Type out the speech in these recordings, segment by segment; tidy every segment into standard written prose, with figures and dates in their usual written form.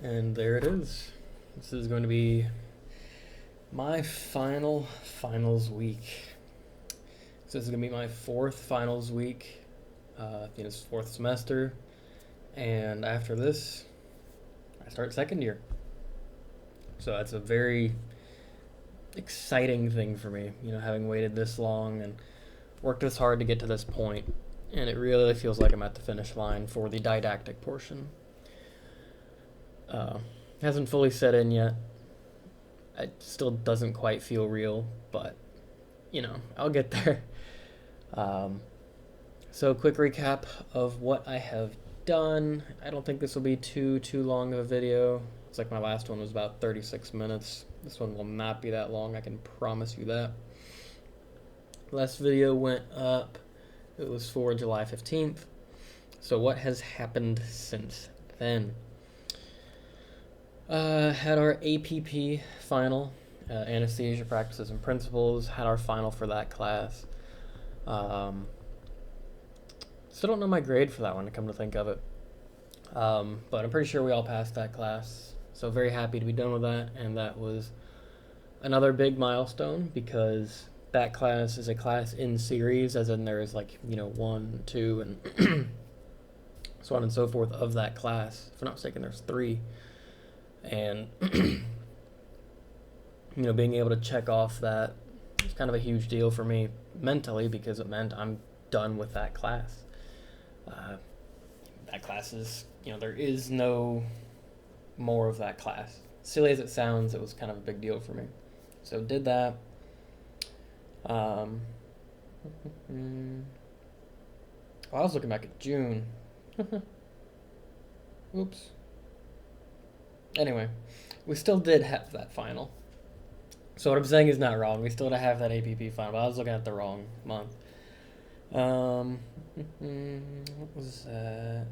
And there it is. This is going to be my finals week. So this is going to be my fourth finals week, it's fourth semester. And after this, I start second year. So that's a very exciting thing for me, having waited this long and worked this hard to get to this point. And it really feels like I'm at the finish line for the didactic portion. Hasn't fully set in yet. It still doesn't quite feel real, but I'll get there. So quick recap of what I have done. I don't think this will be too long of a video. It's like my last one was about 36 minutes. This one will not be that long, I can promise you that. Last video went up, it was for July 15th. So what has happened since then? Had our APP final, Anesthesia Practices and Principles, had our final for that class. Still don't know my grade for that one, to come to think of it. But I'm pretty sure we all passed that class. So very happy to be done with that, and that was another big milestone because that class is a class in series, as in there's 1, 2, and so on and so forth of that class. If I'm not mistaken, there's 3. And being able to check off that is kind of a huge deal for me mentally, because it meant I'm done with that class. That class is, there is no more of that class. Silly as it sounds, it was kind of a big deal for me. So did that. I was looking back at June. Oops. Anyway, we still did have that final. So what I'm saying is not wrong. We still have that APP final, but I was looking at the wrong month. What was that?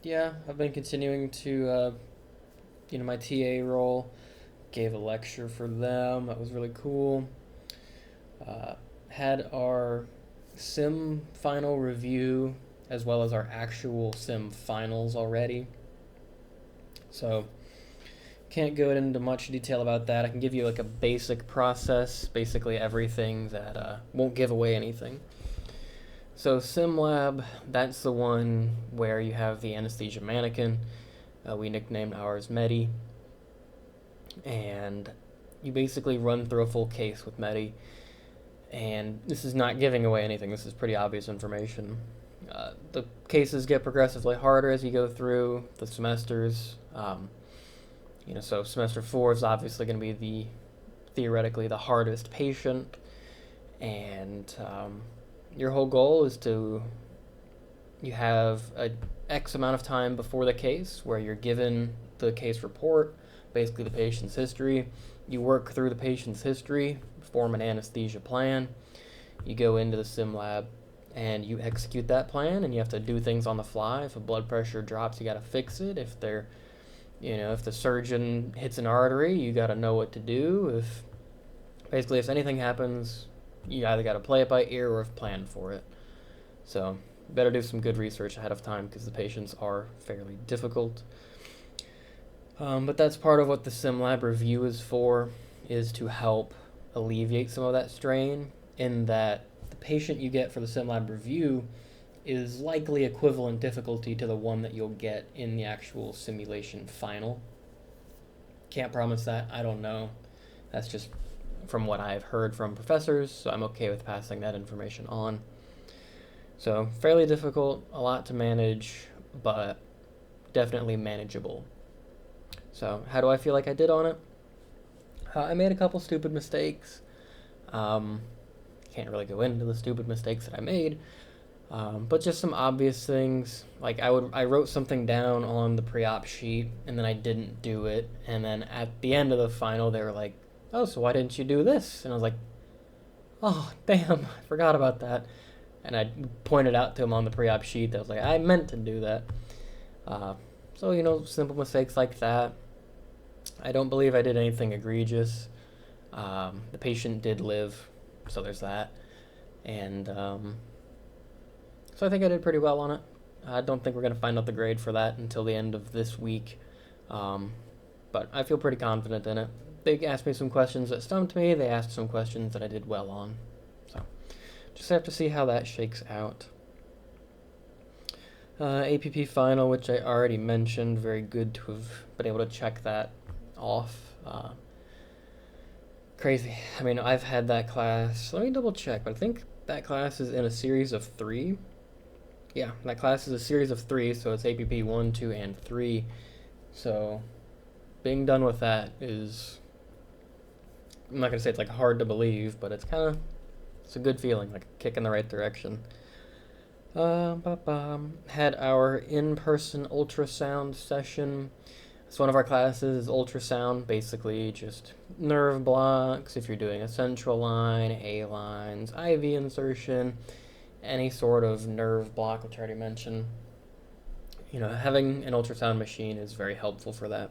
Yeah, I've been continuing to, my TA role. Gave a lecture for them. That was really cool. Had our sim final review as well as our actual sim finals already. So can't go into much detail about that. I can give you a basic process, basically everything that won't give away anything. So sim lab, that's the one where you have the anesthesia mannequin. We nicknamed ours Medi. And you basically run through a full case with Medi. And this is not giving away anything. This is pretty obvious information. The cases get progressively harder as you go through the semesters. So semester 4 is obviously going to be theoretically the hardest patient. And your whole goal is you have an X amount of time before the case where you're given the case report, basically the patient's history. You work through the patient's history, form an anesthesia plan. You go into the sim lab and you execute that plan, and you have to do things on the fly. If a blood pressure drops, you got to fix it. If the surgeon hits an artery, you got to know what to do. If anything happens, you either got to play it by ear or have planned for it. So better do some good research ahead of time because the patients are fairly difficult. But that's part of what the sim lab review is for, is to help alleviate some of that strain, in that the patient you get for the sim lab review is likely equivalent difficulty to the one that you'll get in the actual simulation final. Can't promise that, I don't know. That's just from what I've heard from professors, so I'm okay with passing that information on. So fairly difficult, a lot to manage, but definitely manageable. So how do I feel like I did on it? I made a couple stupid mistakes. Can't really go into the stupid mistakes that I made, but just some obvious things. I wrote something down on the pre-op sheet, and then I didn't do it. And then at the end of the final, they were like, "Oh, so why didn't you do this?" And I was like, "Oh, damn, I forgot about that." And I pointed out to him on the pre-op sheet that I was like, "I meant to do that." So simple mistakes like that. I don't believe I did anything egregious. The patient did live, so there's that. And so I think I did pretty well on it. I don't think we're going to find out the grade for that until the end of this week. But I feel pretty confident in it. They asked me some questions that stumped me. They asked some questions that I did well on. So just have to see how that shakes out. APP final, which I already mentioned. Very good to have been able to check that off. Crazy. I mean, I've had that class. Let me double check, but I think that class is in a series of 3. Yeah, that class is a series of 3, so it's APP 1, 2, and 3. So being done with that is, I'm not going to say it's like hard to believe, but it's a good feeling, like a kick in the right direction. Had our in-person ultrasound session. So one of our classes is ultrasound, basically just nerve blocks, if you're doing a central line, A lines, IV insertion, any sort of nerve block, which I already mentioned. Having an ultrasound machine is very helpful for that.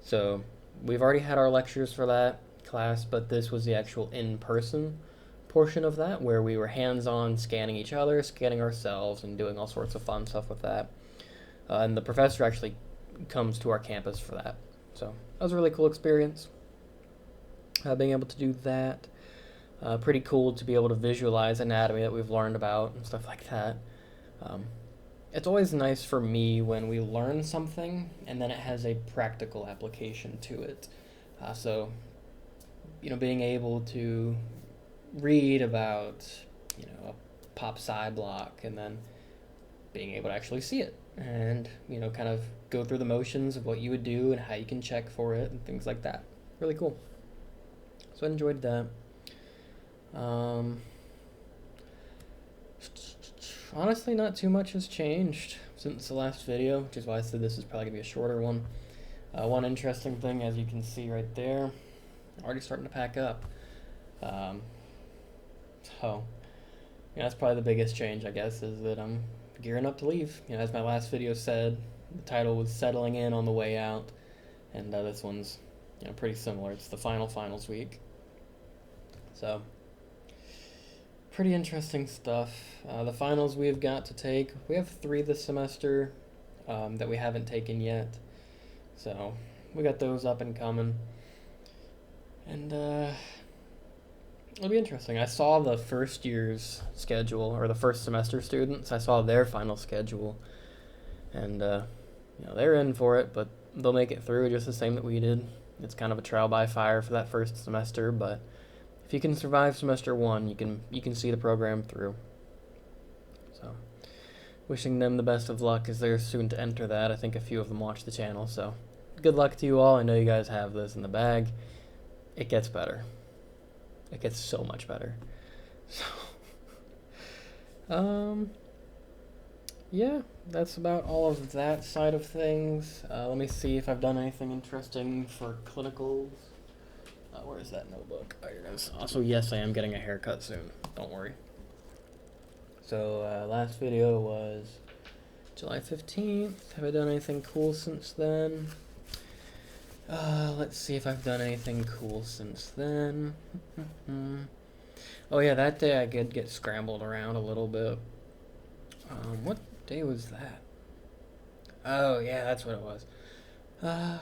So we've already had our lectures for that class, but this was the actual in-person portion of that, where we were hands-on scanning each other, scanning ourselves, and doing all sorts of fun stuff with that. And the professor actually comes to our campus for that. So that was a really cool experience, being able to do that. Pretty cool to be able to visualize anatomy that we've learned about and stuff like that. It's always nice for me when we learn something and then it has a practical application to it. So being able to read about, a pop sci block and then being able to actually see it and, kind of go through the motions of what you would do and how you can check for it and things like that. Really cool. So I enjoyed that. Honestly, not too much has changed since the last video, which is why I said this is probably going to be a shorter one. One interesting thing, as you can see right there, already starting to pack up. So, that's probably the biggest change, I guess, is that I'm gearing up to leave. As my last video said, the title was Settling In on the Way Out, and this one's pretty similar. It's the finals week. So, pretty interesting stuff. The finals we've got to take, we have 3 this semester that we haven't taken yet. So, we got those up and coming. And it'll be interesting. I saw the first year's schedule, or the first semester students. I saw their final schedule, and they're in for it, but they'll make it through just the same that we did. It's kind of a trial by fire for that first semester, but if you can survive semester 1, you can see the program through. So, wishing them the best of luck as they're soon to enter that. I think a few of them watch the channel, so good luck to you all. I know you guys have this in the bag. It gets better. It gets so much better. So, yeah, that's about all of that side of things. Let me see if I've done anything interesting for clinicals. Where is that notebook? Oh, here it is. Also, yes, I am getting a haircut soon. Don't worry. So, last video was July 15th. Have I done anything cool since then? Let's see if I've done anything cool since then. Oh yeah, that day I did get scrambled around a little bit. What day was that? Oh yeah, that's what it was. Yeah,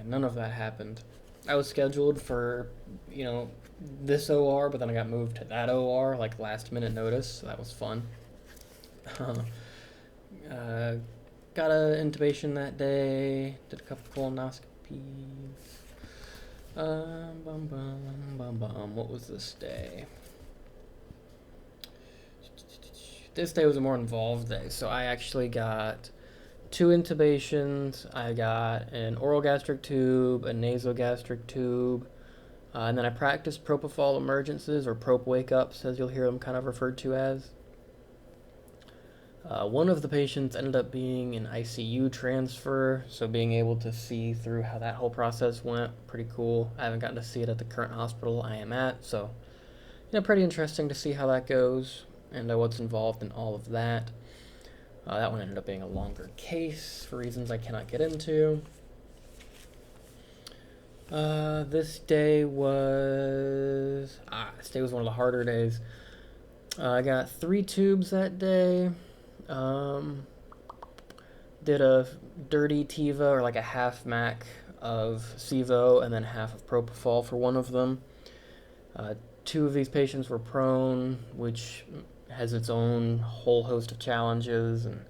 none of that happened. I was scheduled for, this OR, but then I got moved to that OR, like last minute notice, so that was fun. Got an intubation that day, did a couple colonoscopies. What was this day? This day was a more involved day, so I actually got 2 intubations. I got an oral gastric tube, a nasogastric tube, and then I practiced propofol emergences, or prop wake-ups, as you'll hear them kind of referred to as. One of the patients ended up being an ICU transfer, so being able to see through how that whole process went, pretty cool. I haven't gotten to see it at the current hospital I am at, so pretty interesting to see how that goes and what's involved in all of that. That one ended up being a longer case for reasons I cannot get into. This day was one of the harder days. I got 3 tubes that day. Did a dirty Tiva, or like a half Mac of Sevo and then half of Propofol for one of them. Uh, Two of these patients were prone, which has its own whole host of challenges and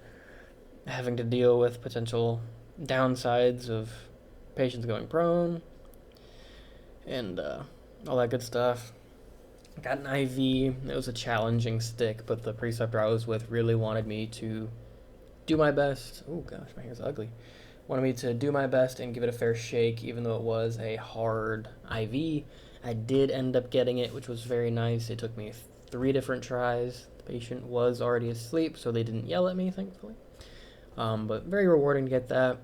having to deal with potential downsides of patients going prone and all that good stuff. Got an IV. It was a challenging stick, but the preceptor I was with really wanted me to do my best. Oh gosh, my hair's ugly. Wanted me to do my best and give it a fair shake, even though it was a hard IV. I did end up getting it, which was very nice. It took me 3 different tries. The patient was already asleep, so they didn't yell at me, thankfully. But very rewarding to get that.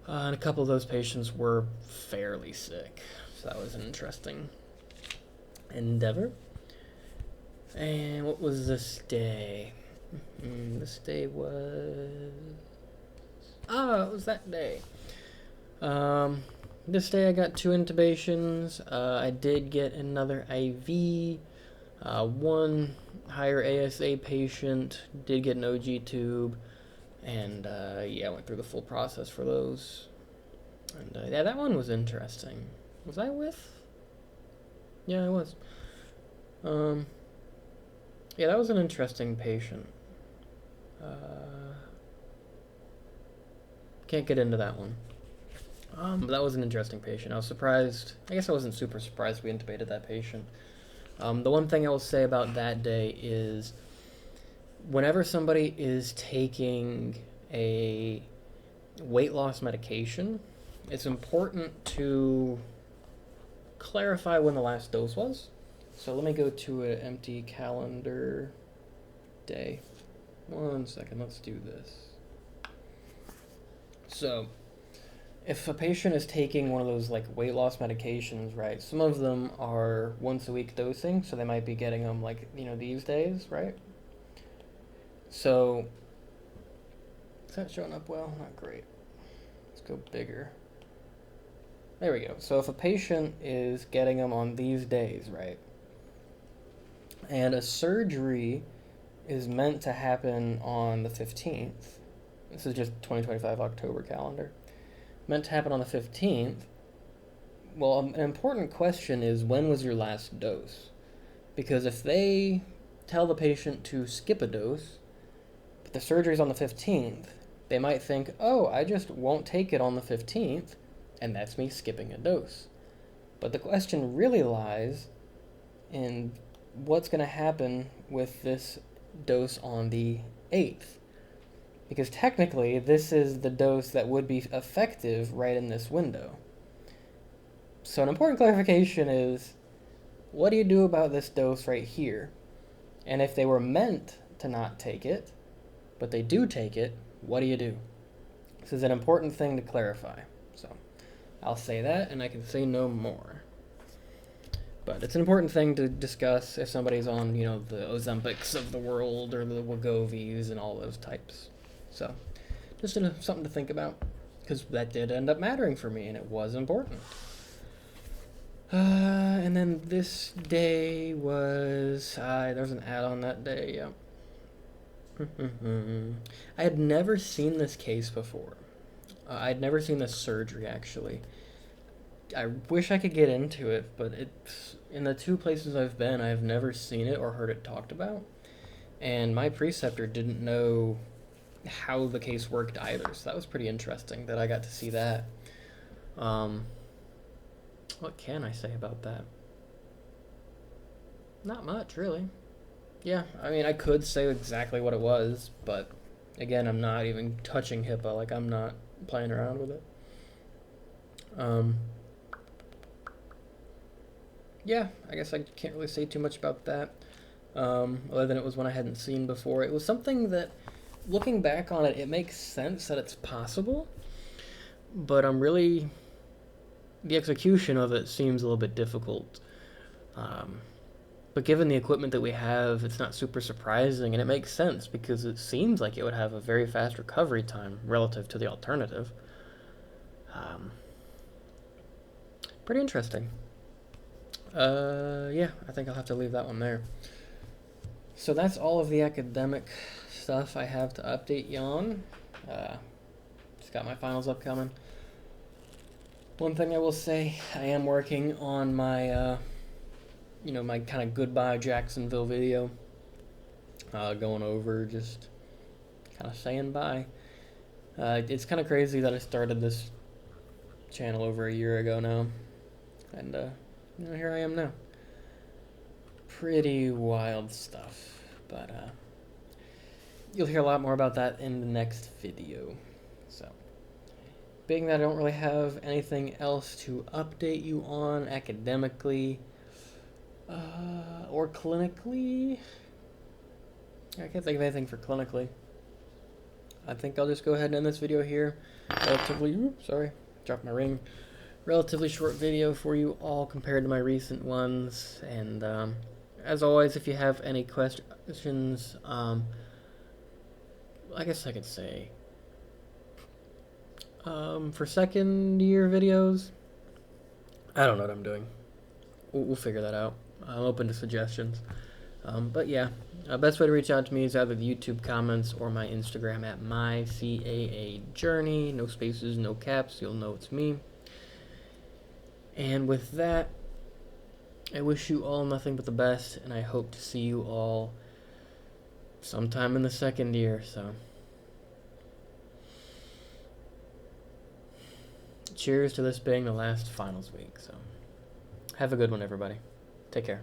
And a couple of those patients were fairly sick, so that was an interesting endeavor. And what was this day? This day was... it was that day. This day I got 2 intubations. I did get another IV. One higher ASA patient did get an OG tube. And I went through the full process for those. And yeah, that one was interesting. Was I with? Yeah, I was. Yeah, that was an interesting patient. Can't get into that one. But that was an interesting patient. I was surprised. I guess I wasn't super surprised we intubated that patient. The one thing I will say about that day is whenever somebody is taking a weight loss medication, it's important to clarify when the last dose was. So let me go to an empty calendar day. 1 second, let's do this. So, if a patient is taking one of those like weight loss medications, right, some of them are once a week dosing, so they might be getting them like, these days, right? So, is that showing up well? Not great. Let's go bigger. There we go. So if a patient is getting them on these days, right, and a surgery is meant to happen on the 15th, this is just 2025 October calendar, meant to happen on the 15th, well, an important question is, when was your last dose? Because if they tell the patient to skip a dose, but the surgery's on the 15th, they might think, oh, I just won't take it on the 15th, and that's me skipping a dose. But the question really lies in what's going to happen with this dose on the 8th. Because technically, this is the dose that would be effective right in this window. So an important clarification is, what do you do about this dose right here? And if they were meant to not take it, but they do take it, what do you do? This is an important thing to clarify. So I'll say that, and I can say no more. But it's an important thing to discuss if somebody's on, the Ozempics of the world or the Wegovy's and all those types. So just something to think about, because that did end up mattering for me, and it was important. And then this day was, there was an add-on that day, yeah. I had never seen this case before. I'd never seen this surgery, actually. I wish I could get into it, but it's in the 2 places I've been, I've never seen it or heard it talked about. And my preceptor didn't know how the case worked either, so that was pretty interesting that I got to see that. What can I say about that? Not much, really. Yeah, I mean, I could say exactly what it was, but again, I'm not even touching HIPAA, like I'm not playing around with it. Yeah, I guess I can't really say too much about that, other than it was one I hadn't seen before. It was something that, looking back on it, it makes sense that it's possible, but the execution of it seems a little bit difficult. But given the equipment that we have, it's not super surprising, and it makes sense because it seems like it would have a very fast recovery time relative to the alternative. Pretty interesting. Yeah, I think I'll have to leave that one there. So that's all of the academic stuff I have to update you on. Just got my finals upcoming. One thing I will say, I am working on my, my kind of goodbye Jacksonville video. Going over, just kind of saying bye. It's kind of crazy that I started this channel over a year ago now. And, here I am now. Pretty wild stuff. But, you'll hear a lot more about that in the next video. So, being that I don't really have anything else to update you on academically or clinically, I can't think of anything for clinically. I think I'll just go ahead and end this video here. Dropped my ring. Relatively short video for you all compared to my recent ones. And as always, if you have any questions, I guess I could say for second year videos, I don't know what I'm doing. We'll figure that out. I'm open to suggestions. But yeah, best way to reach out to me is either the YouTube comments or my Instagram at myCAAjourney. No spaces, no caps. You'll know it's me. And with that, I wish you all nothing but the best, and I hope to see you all sometime in the second year. So, cheers to this being the last finals week. So, have a good one, everybody. Take care.